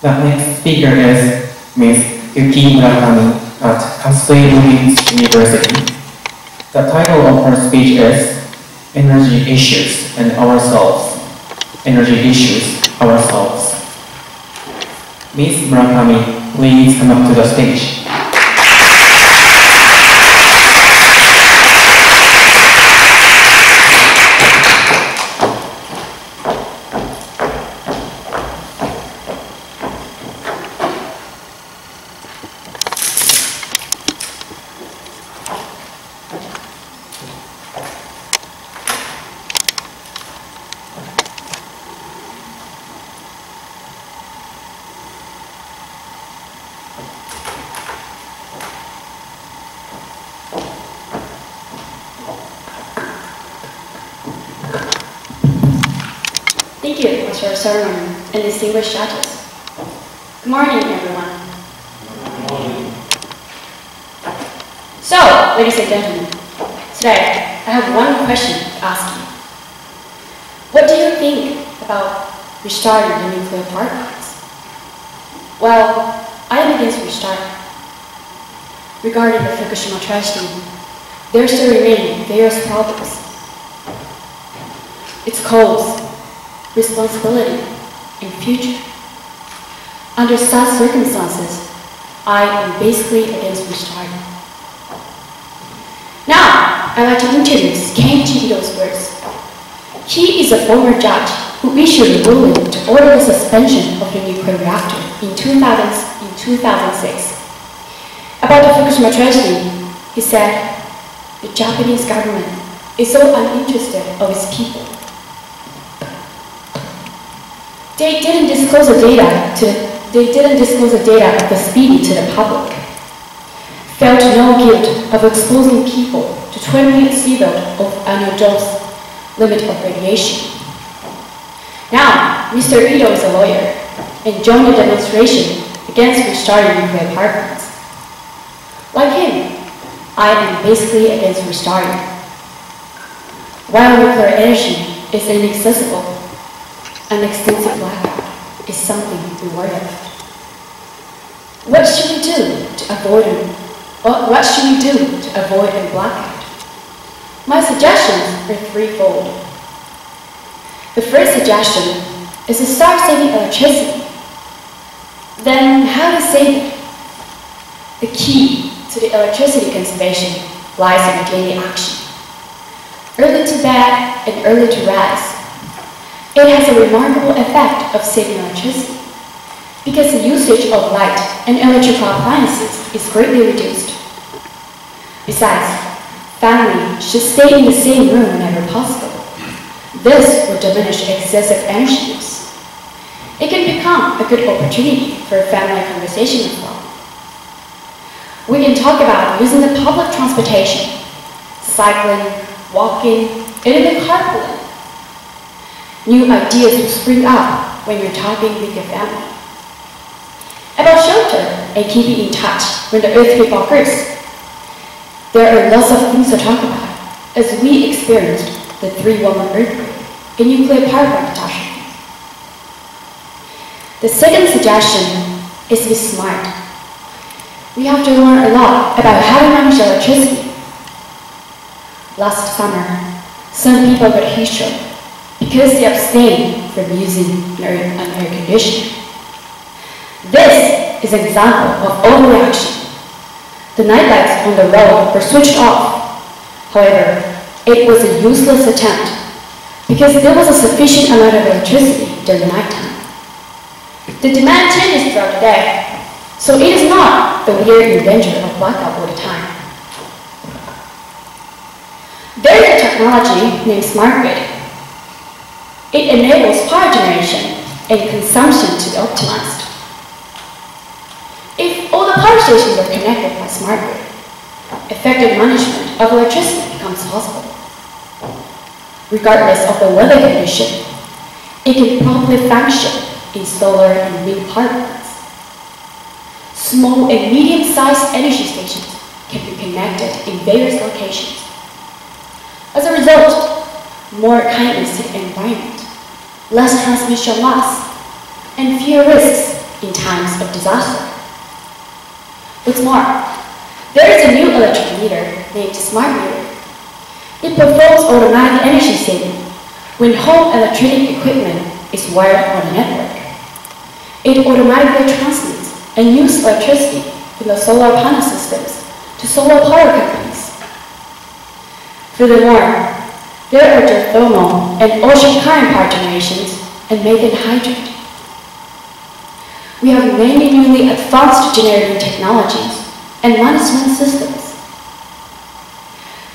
The next speaker is Ms. Yuki Murakami at Kwassui University. The title of her speech is Energy Issues and Ourselves. Energy Issues, Ourselves. Ms. Murakami, please come up to the stage. Thank you, Mr. Ceremony and distinguished judges. Good morning, everyone. Good morning. So, ladies and gentlemen, today I have one question to ask you. What do you think about restarting the nuclear power plants? Well, I am against restarting. Regarding the Fukushima tragedy, there still remain various problems. Its cause, responsibility, and future. Under such circumstances, I am basically against restarting. Now, I'd like to introduce Kenichi Ito's words. He is a former judge who issued a ruling to order the suspension of the nuclear reactor in 2006. About the Fukushima tragedy, he said, the Japanese government is so uninterested of its people. They didn't disclose the data of the speeding to the public. Felt no guilt of exposing people to 20 sievert of annual dose limit of radiation. Now, Mr. Ito is a lawyer and joined the demonstration against restarting nuclear power plants. Like him, I am basically against restarting. While nuclear energy is inaccessible, an extensive blackout is something we worry about. What should we do to avoid a blackout? My suggestions are threefold. The first suggestion is to start saving electricity. Then, how to save it? The key to the electricity conservation lies in daily action. Early to bed and early to rise. It has a remarkable effect of saving electricity because the usage of light and electrical appliances is greatly reduced. Besides, families should stay in the same room whenever possible. This will diminish excessive energy use. It can become a good opportunity for a family conversation as well. We can talk about using the public transportation, cycling, walking, and even carpooling. New ideas will spring up when you're talking with your family. About shelter and keeping in touch when the earthquake occurs. There are lots of things to talk about as we experienced the 3/11 earthquake in nuclear power plant catastrophe. The second suggestion is to be smart. We have to learn a lot about how to manage electricity. Last summer, some people got heat stroke because they abstained from using an air conditioner. This is an example of overreaction. The night lights on the road were switched off. However, it was a useless attempt because there was a sufficient amount of electricity during nighttime. The demand changes throughout the day, so it is not the weird invention of blackout all the time. There is a technology named smart grid. It enables power generation and consumption to be optimized. If all the power stations are connected by smart grid, effective management of electricity becomes possible. Regardless of the weather condition, it can properly function in solar and wind power plants. Small and medium-sized energy stations can be connected in various locations. As a result, more kindness to the environment, less transmission loss, and fewer risks in times of disaster. What's more, there is a new electric meter named Smart Meter. It performs automatic energy saving when home electronic equipment is wired on a network. It automatically transmits and uses electricity from the solar panel systems to solar power companies. Furthermore, there are geothermal and ocean current power generations and methane hydrant. We have many newly advanced generating technologies and management systems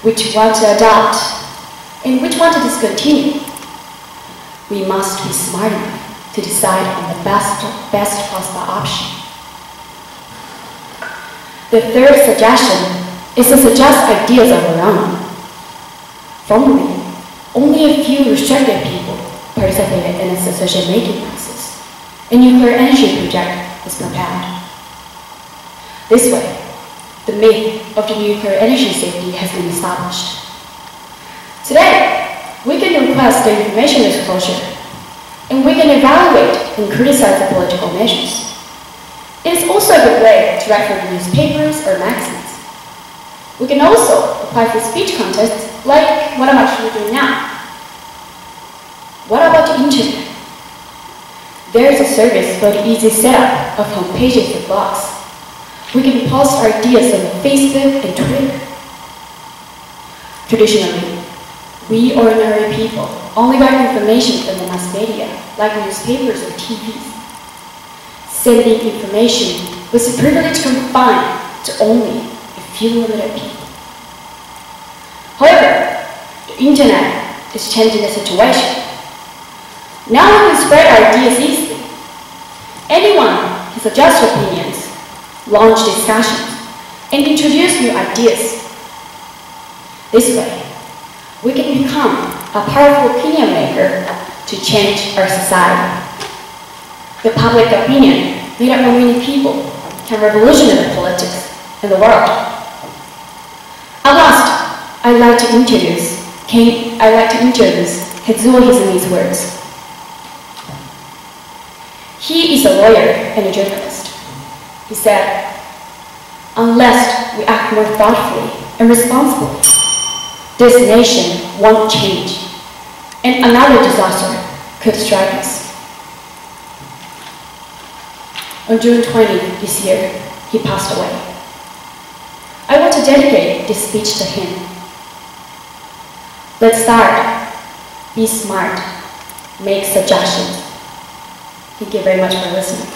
which want to adopt and which want to discontinue. We must be smart enough to decide on the best possible option. The third suggestion is to suggest ideas of our own. Formerly, only a few restricted people participated in its decision-making process. A nuclear energy project was propelled. This way, the myth of the nuclear energy safety has been established. Today, we can request the information disclosure, and we can evaluate and criticize the political measures. It is also a good way to write for newspapers or magazines. We can also apply for speech contests like what I'm actually doing now. What about the internet? There is a service for the easy setup of homepages and blogs. We can post our ideas on Facebook and Twitter. Traditionally, we ordinary people only write information from the mass media, like newspapers or TVs. Sending information was a privilege confined to only a few limited people. However, the internet is changing the situation. Now we can spread ideas easily. Anyone can suggest opinions, launch discussions, and introduce new ideas. This way, we can become a powerful opinion maker to change our society. The public opinion made up of many people can revolutionize politics in the world. At last, I'd like to introduce Kazuo Hizumi's words. He is a lawyer and a journalist. He said, "Unless we act more thoughtfully and responsibly, this nation won't change, and another disaster could strike us." On June 20th this year, he passed away. I want to dedicate this speech to him. Let's start. Be smart. Make suggestions. Thank you very much for listening.